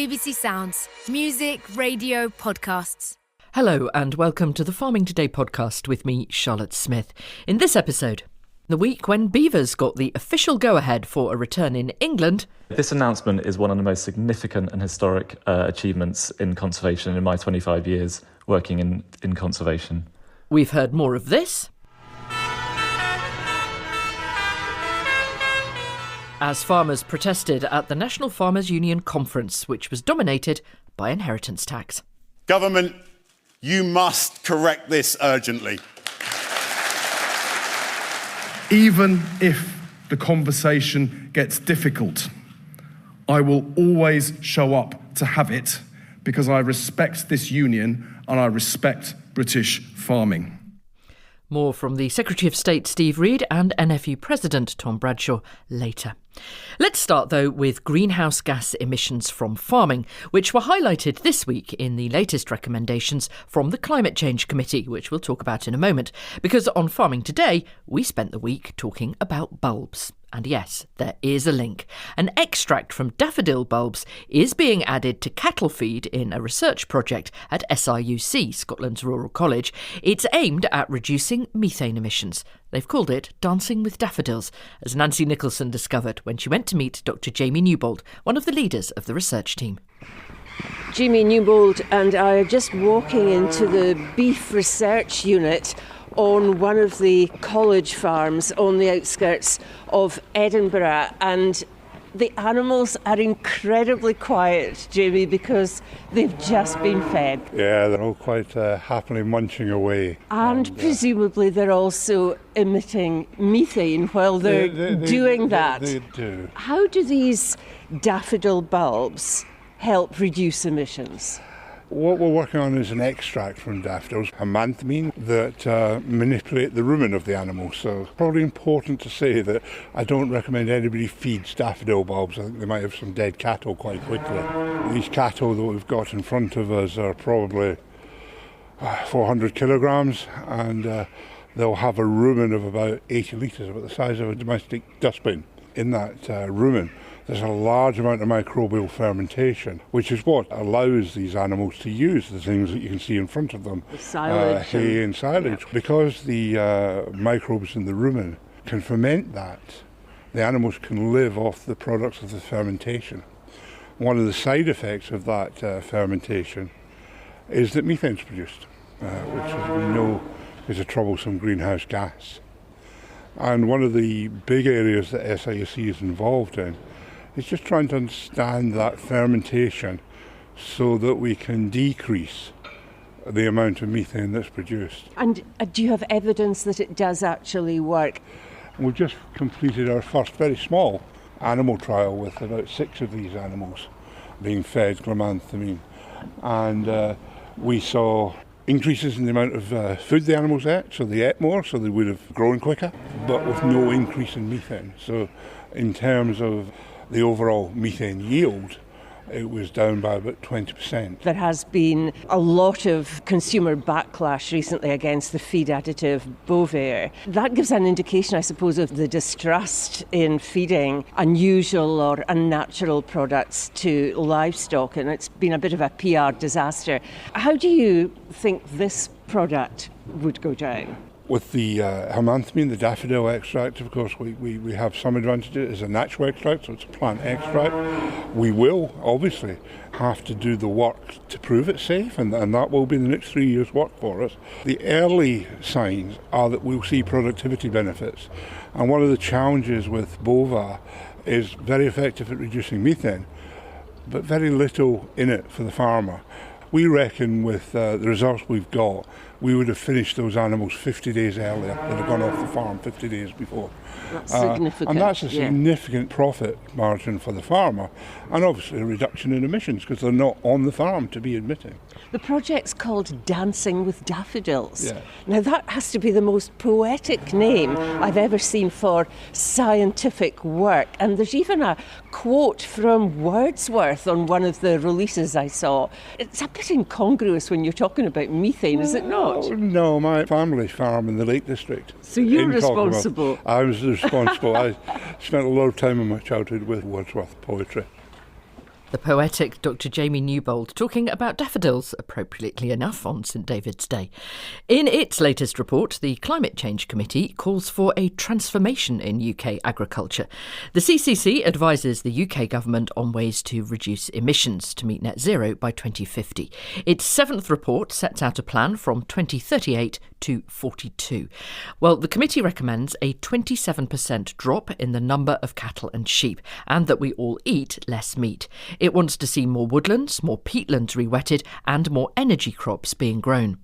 BBC Sounds. Music, radio, podcasts. Hello and welcome to the Farming Today podcast with me, Charlotte Smith. In this episode, the week when beavers got the official go-ahead for a return in England. This announcement is one of the most significant and historic achievements in conservation in my 25 years working in conservation. We've heard more of this. As farmers protested at the National Farmers Union conference, which was dominated by inheritance tax. Government, you must correct this urgently. Even if the conversation gets difficult, I will always show up to have it because I respect this union and I respect British farming. More from the Secretary of State Steve Reed and NFU President Tom Bradshaw later. Let's start, though, with greenhouse gas emissions from farming, which were highlighted this week in the latest recommendations from the Climate Change Committee, which we'll talk about in a moment. Because on Farming Today, we spent the week talking about bulbs. And yes, there is a link. An extract from daffodil bulbs is being added to cattle feed in a research project at SRUC, Scotland's Rural College. It's aimed at reducing methane emissions. They've called it Dancing with Daffodils, as Nancy Nicholson discovered when she went to meet Dr. Jamie Newbold, one of the leaders of the research team. Jamie Newbold and I are just walking into the Beef Research Unit on one of the college farms on the outskirts of Edinburgh, and the animals are incredibly quiet, Jamie, because they've just been fed. Yeah, they're all quite happily munching away. And presumably they're also emitting methane while they're doing that. They do. How do these daffodil bulbs help reduce emissions? What we're working on is an extract from daffodils, amanthamine, that manipulate the rumen of the animal. So probably important to say that I don't recommend anybody feeds daffodil bulbs. I think they might have some dead cattle quite quickly. These cattle that we've got in front of us are probably 400 kilograms, and they'll have a rumen of about 80 litres, about the size of a domestic dustbin. In that rumen, there's a large amount of microbial fermentation, which is what allows these animals to use the things that you can see in front of them, hay and silage. Yeah. Because the microbes in the rumen can ferment that, the animals can live off the products of the fermentation. One of the side effects of that fermentation is that methane is produced, which, as we know, is a troublesome greenhouse gas. And one of the big areas that SIUC is involved in is just trying to understand that fermentation so that we can decrease the amount of methane that's produced. And do you have evidence that it does actually work? We've just completed our first very small animal trial with about 6 of these animals being fed glutamine, and we saw increases in the amount of food the animals ate, so they ate more, so they would have grown quicker, but with no increase in methane. So in terms of the overall methane yield, it was down by about 20%. There has been a lot of consumer backlash recently against the feed additive Bovaer. That gives an indication, I suppose, of the distrust in feeding unusual or unnatural products to livestock, and it's been a bit of a PR disaster. How do you think this product would go down? With the amanthamine, the daffodil extract, of course, we have some advantages. It's a natural extract, so it's a plant extract. We will, obviously, have to do the work to prove it's safe, and that will be the next 3 years' work for us. The early signs are that we'll see productivity benefits. And one of the challenges with Bovaer is very effective at reducing methane, but very little in it for the farmer. We reckon with the results we've got, we would have finished those animals 50 days earlier. They'd have gone off the farm 50 days before. That's significant. And that's a significant profit margin for the farmer, and obviously a reduction in emissions because they're not on the farm to be emitting. The project's called Dancing with Daffodils. Yeah. Now that has to be the most poetic name I've ever seen for scientific work. And there's even a quote from Wordsworth on one of the releases I saw. It's a bit incongruous when you're talking about methane, is it not? No, my family farm in the Lake District. So you're responsible? I was responsible. I spent a lot of time in my childhood with Wordsworth poetry. The poetic Dr. Jamie Newbold talking about daffodils, appropriately enough, on St David's Day. In its latest report, the Climate Change Committee calls for a transformation in UK agriculture. The CCC advises the UK government on ways to reduce emissions to meet net zero by 2050. Its seventh report sets out a plan from 2038 to 42. Well, the committee recommends a 27% drop in the number of cattle and sheep, and that we all eat less meat. It wants to see more woodlands, more peatlands re-wetted, and more energy crops being grown.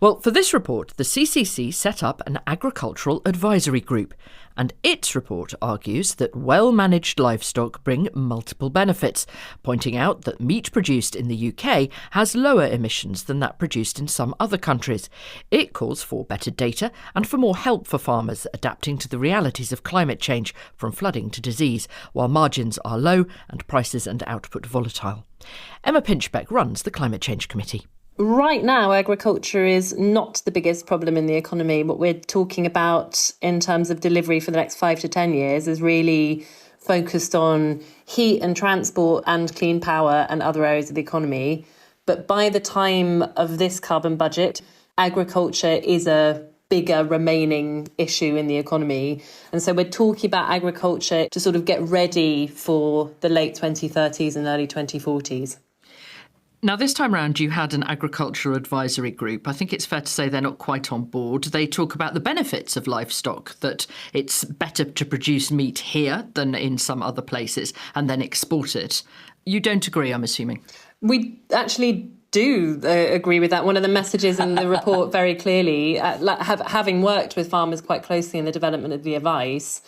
Well, for this report, the CCC set up an agricultural advisory group, and its report argues that well-managed livestock bring multiple benefits, pointing out that meat produced in the UK has lower emissions than that produced in some other countries. It calls for better data and for more help for farmers adapting to the realities of climate change, from flooding to disease, while margins are low and prices and output volatile. Emma Pinchbeck runs the Climate Change Committee. Right now, agriculture is not the biggest problem in the economy. What we're talking about in terms of delivery for the next 5 to 10 years is really focused on heat and transport and clean power and other areas of the economy. But by the time of this carbon budget, agriculture is a bigger remaining issue in the economy. And so we're talking about agriculture to sort of get ready for the late 2030s and early 2040s. Now, this time round, you had an agriculture advisory group. I think it's fair to say they're not quite on board. They talk about the benefits of livestock, that it's better to produce meat here than in some other places and then export it. You don't agree, I'm assuming? We actually do agree with that. One of the messages in the report very clearly, having worked with farmers quite closely in the development of the advice,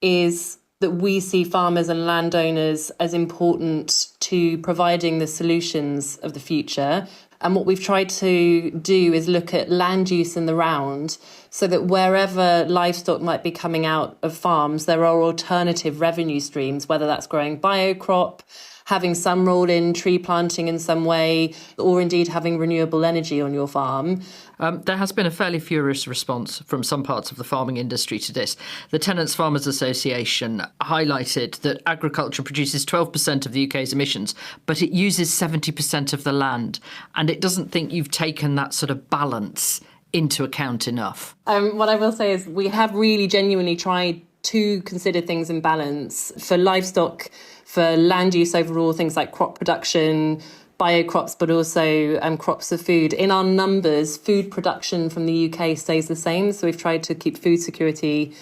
is that we see farmers and landowners as important to providing the solutions of the future. And what we've tried to do is look at land use in the round, so that wherever livestock might be coming out of farms, there are alternative revenue streams, whether that's growing biocrop, having some role in tree planting in some way, or indeed having renewable energy on your farm. There has been a fairly furious response from some parts of the farming industry to this. The Tenants Farmers Association highlighted that agriculture produces 12% of the UK's emissions, but it uses 70% of the land, and it doesn't think you've taken that sort of balance into account enough. What I will say is we have really genuinely tried to consider things in balance. For livestock, for land use overall, things like crop production, biocrops, but also crops of food. In our numbers, food production from the UK stays the same. So we've tried to keep food security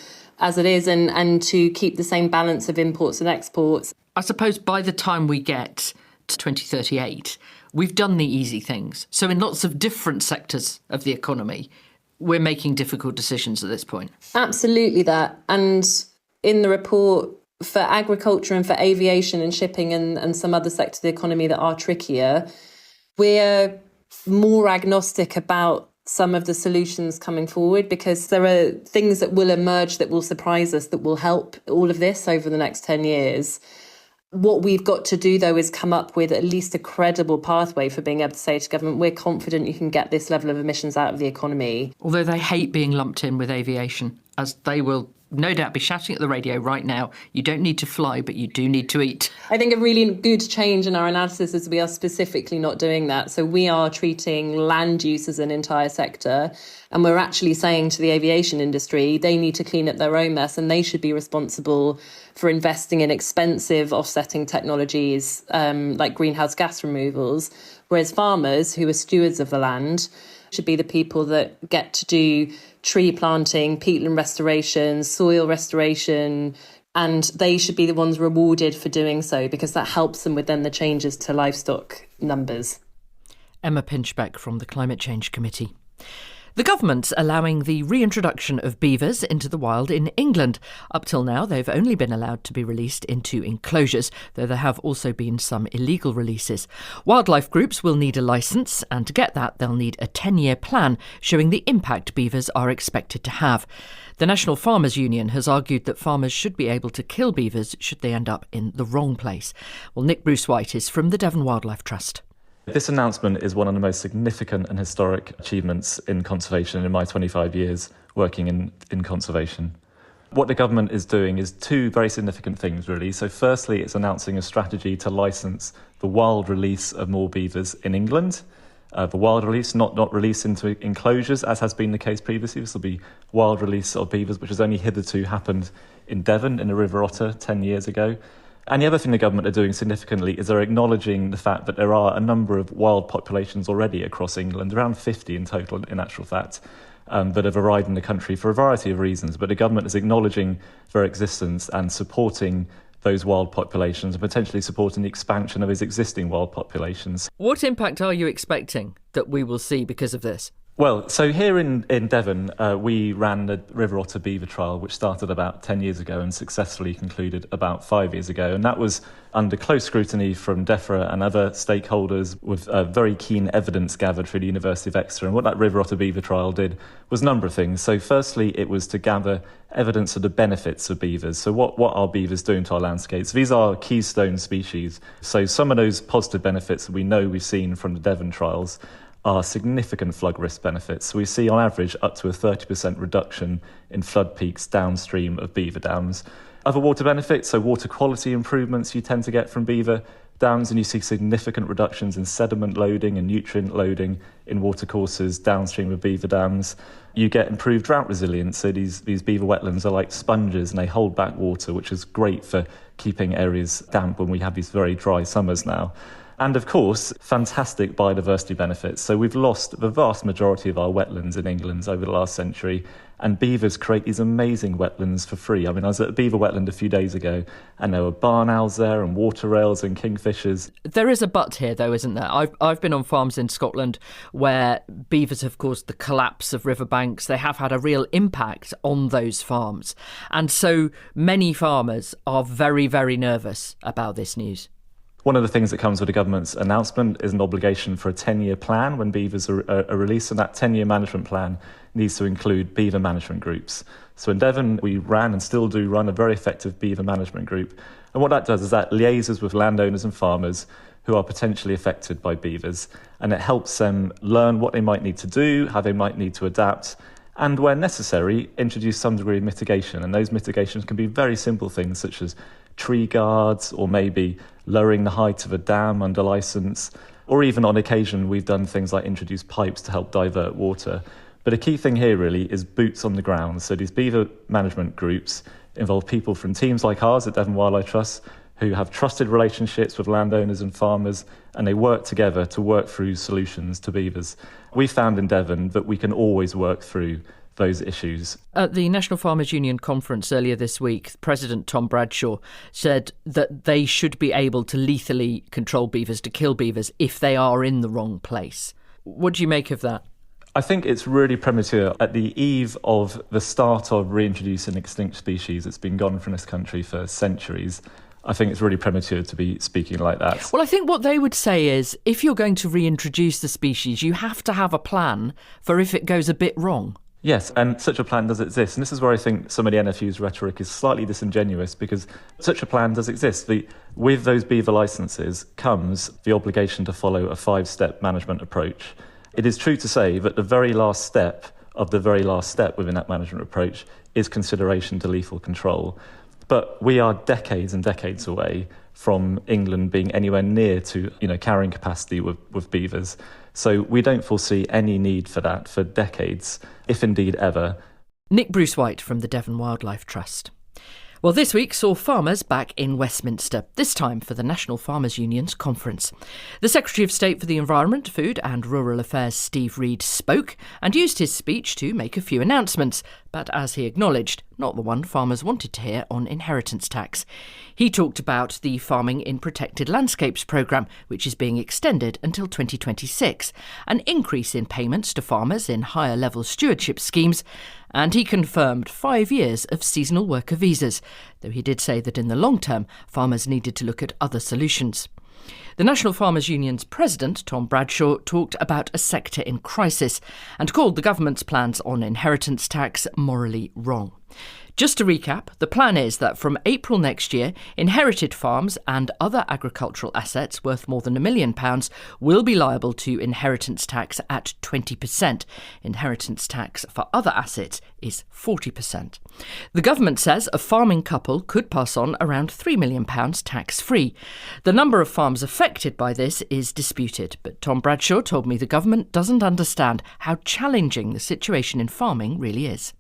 as it is and to keep the same balance of imports and exports. I suppose by the time we get to 2038, we've done the easy things. So in lots of different sectors of the economy, we're making difficult decisions at this point. Absolutely that. And in the report, for agriculture and for aviation and shipping and some other sectors of the economy that are trickier, we're more agnostic about some of the solutions coming forward, because there are things that will emerge that will surprise us, that will help all of this over the next 10 years. What we've got to do, though, is come up with at least a credible pathway for being able to say to government, we're confident you can get this level of emissions out of the economy. Although they hate being lumped in with aviation, as they will no doubt be shouting at the radio right now, you don't need to fly, but you do need to eat. I think a really good change in our analysis is we are specifically not doing that. So we are treating land use as an entire sector, and we're actually saying to the aviation industry, they need to clean up their own mess and they should be responsible for investing in expensive offsetting technologies like greenhouse gas removals, whereas farmers, who are stewards of the land, should be the people that get to do tree planting, peatland restoration, soil restoration, and they should be the ones rewarded for doing so, because that helps them with then the changes to livestock numbers. Emma Pinchbeck from the Climate Change Committee. The government's allowing the reintroduction of beavers into the wild in England. Up till now, they've only been allowed to be released into enclosures, though there have also been some illegal releases. Wildlife groups will need a licence, and to get that, they'll need a 10-year plan showing the impact beavers are expected to have. The National Farmers Union has argued that farmers should be able to kill beavers should they end up in the wrong place. Well, Nick Bruce-White is from the Devon Wildlife Trust. This announcement is one of the most significant and historic achievements in conservation in my 25 years working in conservation. What the government is doing is two very significant things, really. So firstly, it's announcing a strategy to licence the wild release of more beavers in England. The wild release, not release into enclosures, as has been the case previously. This will be wild release of beavers, which has only hitherto happened in Devon, in a river otter, 10 years ago. And the other thing the government are doing significantly is they're acknowledging the fact that there are a number of wild populations already across England, around 50 in total, in actual fact, that have arrived in the country for a variety of reasons. But the government is acknowledging their existence and supporting those wild populations and potentially supporting the expansion of those existing wild populations. What impact are you expecting that we will see because of this? Well, so here in Devon, we ran the River Otter Beaver Trial, which started about 10 years ago and successfully concluded about 5 years ago. And that was under close scrutiny from DEFRA and other stakeholders, with very keen evidence gathered through the University of Exeter. And what that River Otter Beaver Trial did was a number of things. So firstly, it was to gather evidence of the benefits of beavers. So what are beavers doing to our landscapes? These are keystone species. So some of those positive benefits that we know we've seen from the Devon trials are significant flood risk benefits. So we see on average up to a 30% reduction in flood peaks downstream of beaver dams. Other water benefits, so water quality improvements you tend to get from beaver dams, and you see significant reductions in sediment loading and nutrient loading in watercourses downstream of beaver dams. You get improved drought resilience, so these beaver wetlands are like sponges and they hold back water, which is great for keeping areas damp when we have these very dry summers now. And of course, fantastic biodiversity benefits. So we've lost the vast majority of our wetlands in England over the last century, and beavers create these amazing wetlands for free. I mean, I was at a beaver wetland a few days ago, and there were barn owls there and water rails and kingfishers. There is a but here, though, isn't there? I've been on farms in Scotland where beavers have caused the collapse of riverbanks. They have had a real impact on those farms. And so many farmers are very, very nervous about this news. One of the things that comes with the government's announcement is an obligation for a 10-year plan when beavers are released, and that 10-year management plan needs to include beaver management groups. So in Devon, we ran and still do run a very effective beaver management group. And what that does is that liaises with landowners and farmers who are potentially affected by beavers, and it helps them learn what they might need to do, how they might need to adapt, and where necessary, introduce some degree of mitigation. And those mitigations can be very simple things such as tree guards, or maybe lowering the height of a dam under licence, or even on occasion we've done things like introduce pipes to help divert water. But a key thing here really is boots on the ground. So these beaver management groups involve people from teams like ours at Devon Wildlife Trust who have trusted relationships with landowners and farmers, and they work together to work through solutions to beavers. We found in Devon that we can always work through those issues. At the National Farmers Union conference earlier this week, President Tom Bradshaw said that they should be able to lethally control beavers, to kill beavers, if they are in the wrong place. What do you make of that? I think it's really premature. At the eve of the start of reintroducing extinct species that's been gone from this country for centuries, I think it's really premature to be speaking like that. Well, I think what they would say is, if you're going to reintroduce the species, you have to have a plan for if it goes a bit wrong. Yes, and such a plan does exist. And this is where I think some of the NFU's rhetoric is slightly disingenuous, because such a plan does exist. With those beaver licences comes the obligation to follow a 5-step management approach. It is true to say that the very last step of the very last step within that management approach is consideration to lethal control. But we are decades and decades away from England being anywhere near to, carrying capacity with beavers. So we don't foresee any need for that for decades, if indeed ever. Nick Bruce-White from the Devon Wildlife Trust. Well, this week saw farmers back in Westminster, this time for the National Farmers Union's conference. The Secretary of State for the Environment, Food and Rural Affairs, Steve Reed, spoke and used his speech to make a few announcements, but as he acknowledged, not the one farmers wanted to hear on inheritance tax. He talked about the Farming in Protected Landscapes programme, which is being extended until 2026, an increase in payments to farmers in higher level stewardship schemes, and he confirmed 5 years of seasonal worker visas, though he did say that in the long term, farmers needed to look at other solutions. The National Farmers Union's president, Tom Bradshaw, talked about a sector in crisis and called the government's plans on inheritance tax morally wrong. Just to recap, the plan is that from April next year, inherited farms and other agricultural assets worth more than £1 million will be liable to inheritance tax at 20%. Inheritance tax for other assets is 40%. The government says a farming couple could pass on around £3 million tax-free. The number of farms affected by this is disputed, but Tom Bradshaw told me the government doesn't understand how challenging the situation in farming really is.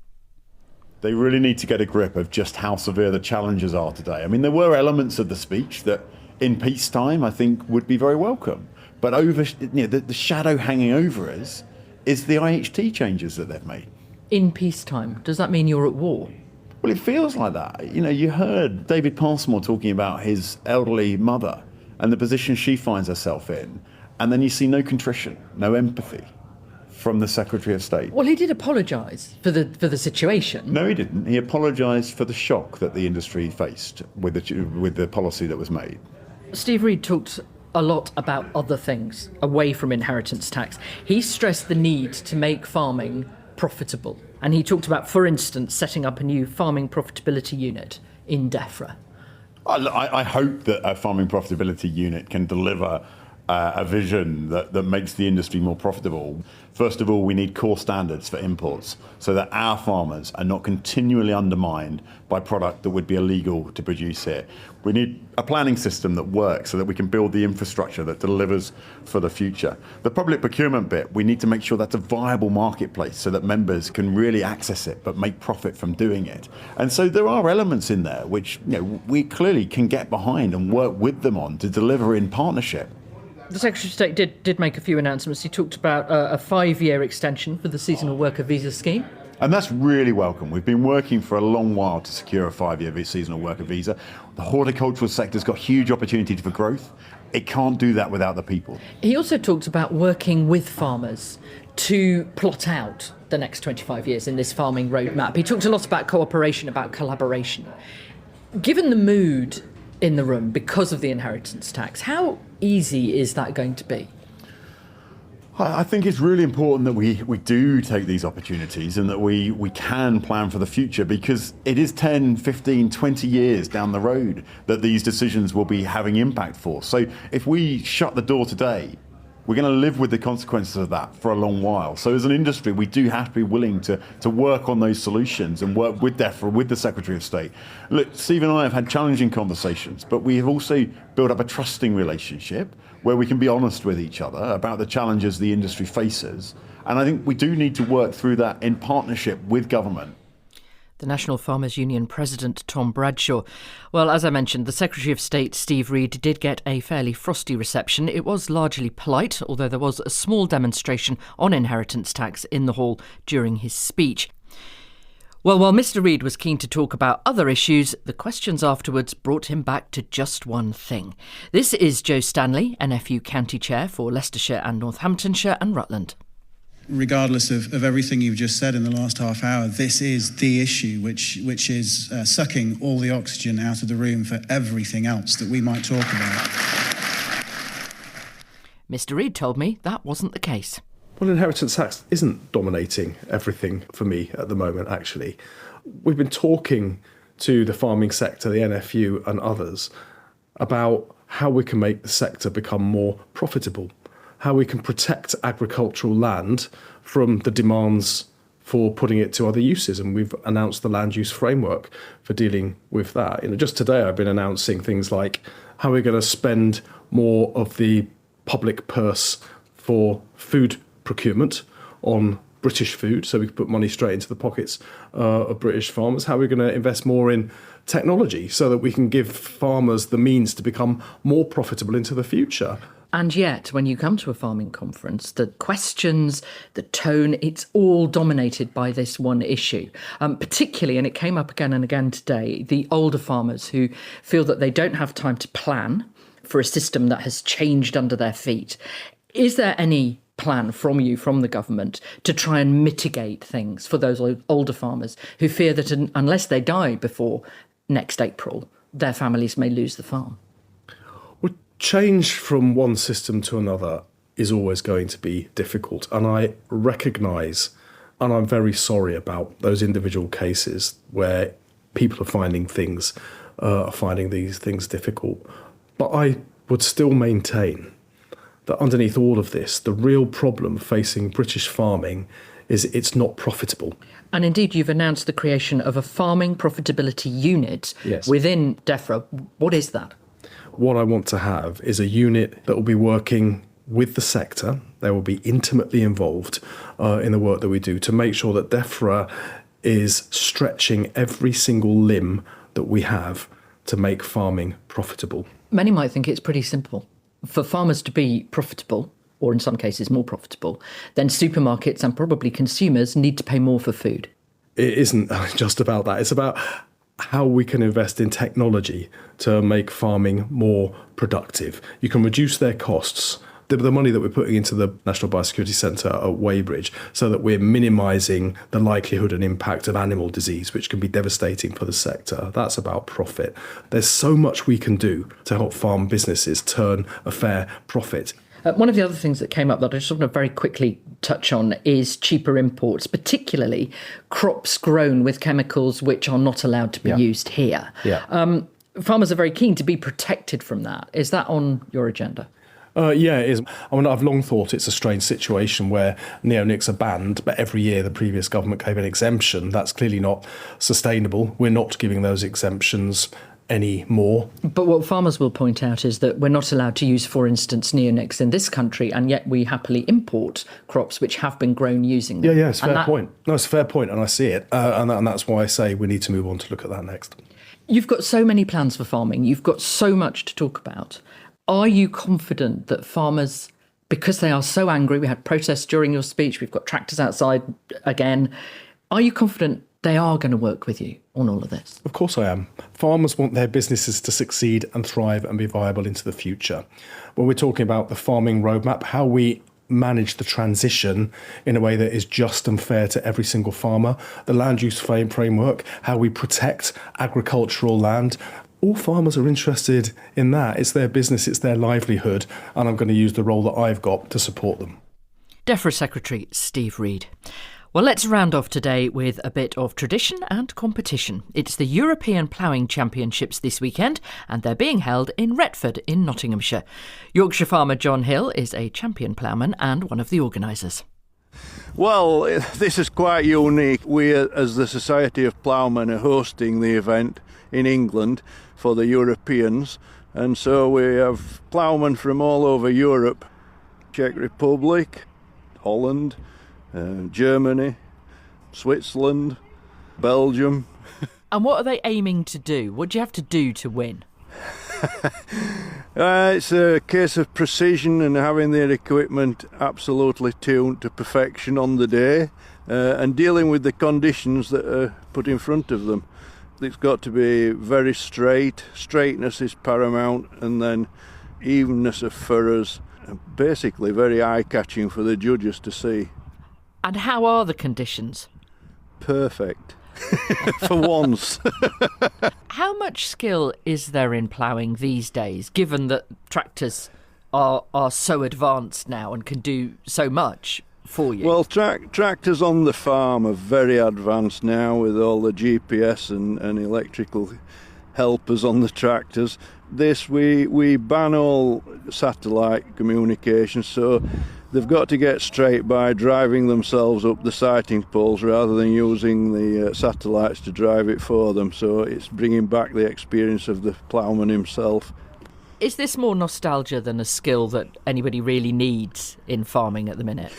They really need to get a grip of just how severe the challenges are today. I mean, there were elements of the speech that in peacetime I think would be very welcome. But the shadow hanging over us is the IHT changes that they've made. In peacetime, does that mean you're at war? Well, it feels like that. You heard David Passmore talking about his elderly mother and the position she finds herself in. And then you see no contrition, no empathy from the Secretary of State. Well, he did apologise for the situation. No, he didn't. He apologised for the shock that the industry faced with the policy that was made. Steve Reed talked a lot about other things away from inheritance tax. He stressed the need to make farming profitable. And he talked about, for instance, setting up a new Farming Profitability Unit in DEFRA. I hope that a Farming Profitability Unit can deliver a vision that makes the industry more profitable. First of all, we need core standards for imports so that our farmers are not continually undermined by product that would be illegal to produce here. We need a planning system that works so that we can build the infrastructure that delivers for the future. The public procurement bit, we need to make sure that's a viable marketplace so that members can really access it but make profit from doing it. And so there are elements in there which we clearly can get behind and work with them on to deliver in partnership. The Secretary of State did make a few announcements. He talked about a 5-year extension for the seasonal worker visa scheme. And that's really welcome. We've been working for a long while to secure a 5-year seasonal worker visa. The horticultural sector's got huge opportunity for growth. It can't do that without the people. He also talked about working with farmers to plot out the next 25 years in this farming roadmap. He talked a lot about cooperation, about collaboration. Given the mood in the room because of the inheritance tax, how easy is that going to be? I think it's really important that we do take these opportunities and that we can plan for the future, because it is 10, 15, 20 years down the road that these decisions will be having impact for. So if we shut the door today, we're going to live with the consequences of that for a long while. So as an industry, we do have to be willing to work on those solutions and work with DEFRA, with the Secretary of State. Look, Steve and I have had challenging conversations, but we have also built up a trusting relationship where we can be honest with each other about the challenges the industry faces. And I think we do need to work through that in partnership with government. The National Farmers Union President Tom Bradshaw. Well, as I mentioned, the Secretary of State Steve Reed did get a fairly frosty reception. It was largely polite, although there was a small demonstration on inheritance tax in the hall during his speech. Well, while Mr. Reed was keen to talk about other issues, the questions afterwards brought him back to just one thing. This is Joe Stanley, NFU County Chair for Leicestershire and Northamptonshire and Rutland. Regardless of everything you've just said in the last half hour, this is the issue which is sucking all the oxygen out of the room for everything else that we might talk about. Mr. Reed told me that wasn't the case. Well, inheritance tax isn't dominating everything for me at the moment, actually. We've been talking to the farming sector, the NFU and others, about how we can make the sector become more profitable, how we can protect agricultural land from the demands for putting it to other uses. And we've announced the land use framework for dealing with that. Just today I've been announcing things like how we're going to spend more of the public purse for food procurement on British food, so we can put money straight into the pockets of British farmers, how we're going to invest more in technology so that we can give farmers the means to become more profitable into the future. And yet, when you come to a farming conference, the questions, the tone, it's all dominated by this one issue. Particularly, and it came up again and again today, the older farmers who feel that they don't have time to plan for a system that has changed under their feet. Is there any plan from you, from the government, to try and mitigate things for those older farmers who fear that unless they die before next April, their families may lose the farm? Change from one system to another is always going to be difficult. And I recognise, and I'm very sorry about those individual cases where People are finding these things difficult. But I would still maintain that underneath all of this, the real problem facing British farming is it's not profitable. And indeed, you've announced the creation of a Farming Profitability Unit within DEFRA. What is that? What I want to have is a unit that will be working with the sector. They will be intimately involved in the work that we do to make sure that DEFRA is stretching every single limb that we have to make farming profitable. Many might think it's pretty simple. For farmers to be profitable, or in some cases more profitable, then supermarkets and probably consumers need to pay more for food. It isn't just about that. It's about how we can invest in technology to make farming more productive. You can reduce their costs. The money that we're putting into the National Biosecurity Centre at Weybridge, so that we're minimising the likelihood and impact of animal disease, which can be devastating for the sector. That's about profit. There's so much we can do to help farm businesses turn a fair profit. One of the other things that came up that I just want to very quickly touch on is cheaper imports, particularly crops grown with chemicals which are not allowed to be used here. Farmers are very keen to be protected from that. Is that on your agenda? Yeah, it is. I mean, I've long thought it's a strange situation where neonics are banned, but every year the previous government gave an exemption. That's clearly not sustainable. We're not giving those exemptions anymore. But what farmers will point out is that we're not allowed to use, for instance, neonics in this country, and yet we happily import crops which have been grown using them. Yeah, it's a fair point. No, it's a fair point, and I see it. And that's why I say we need to move on to look at that next. You've got so many plans for farming. You've got so much to talk about. Are you confident that farmers, because they are so angry, we had protests during your speech, we've got tractors outside again, are you confident they are going to work with you on all of this? Of course I am. Farmers want their businesses to succeed and thrive and be viable into the future. When we're talking about the farming roadmap, how we manage the transition in a way that is just and fair to every single farmer, the land use framework, how we protect agricultural land, all farmers are interested in that. It's their business, it's their livelihood, and I'm going to use the role that I've got to support them. DEFRA Secretary Steve Reed. Well, let's round off today with a bit of tradition and competition. It's the European Ploughing Championships this weekend, and they're being held in Retford in Nottinghamshire. Yorkshire farmer John Hill is a champion ploughman and one of the organisers. Well, this is quite unique. We, as the Society of Ploughmen, are hosting the event in England for the Europeans, and so we have ploughmen from all over Europe, Czech Republic, Holland, Germany, Switzerland, Belgium. And what are they aiming to do? What do you have to do to win? It's a case of precision and having their equipment absolutely tuned to perfection on the day, and dealing with the conditions that are put in front of them. It's got to be very straight. Straightness is paramount, and then evenness of furrows. Basically very eye-catching for the judges to see. And how are the conditions? Perfect. For once. How much skill is there in ploughing these days, given that tractors are so advanced now and can do so much for you? Well, tractors on the farm are very advanced now with all the GPS and electrical helpers on the tractors. We ban all satellite communication, so they've got to get straight by driving themselves up the sighting poles rather than using the satellites to drive it for them. So it's bringing back the experience of the ploughman himself. Is this more nostalgia than a skill that anybody really needs in farming at the minute?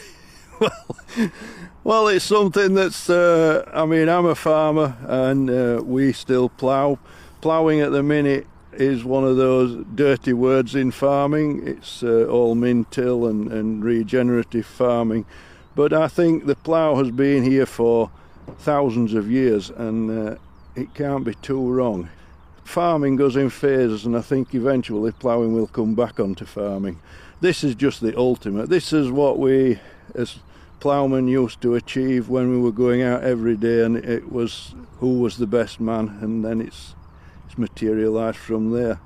Well, it's something that's, I'm a farmer and we still plough. Ploughing at the minute is one of those dirty words in farming. It's all min-till and regenerative farming. But I think the plough has been here for thousands of years, and it can't be too wrong. Farming goes in phases, and I think eventually ploughing will come back onto farming. This is just the ultimate. This is what we as ploughmen used to achieve when we were going out every day, and it was who was the best man, and then it's materialised from there.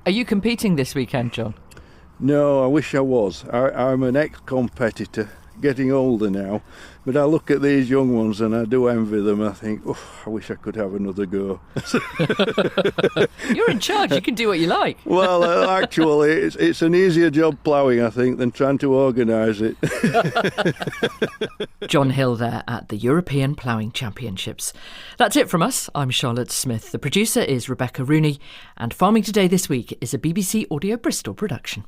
Are you competing this weekend, John? No, I wish I was. I'm an ex-competitor getting older now. But I look at these young ones and I do envy them. I think, oh, I wish I could have another go. You're in charge. You can do what you like. Well, actually, it's an easier job ploughing, I think, than trying to organise it. John Hill there at the European Ploughing Championships. That's it from us. I'm Charlotte Smith. The producer is Rebecca Rooney. And Farming Today this week is a BBC Audio Bristol production.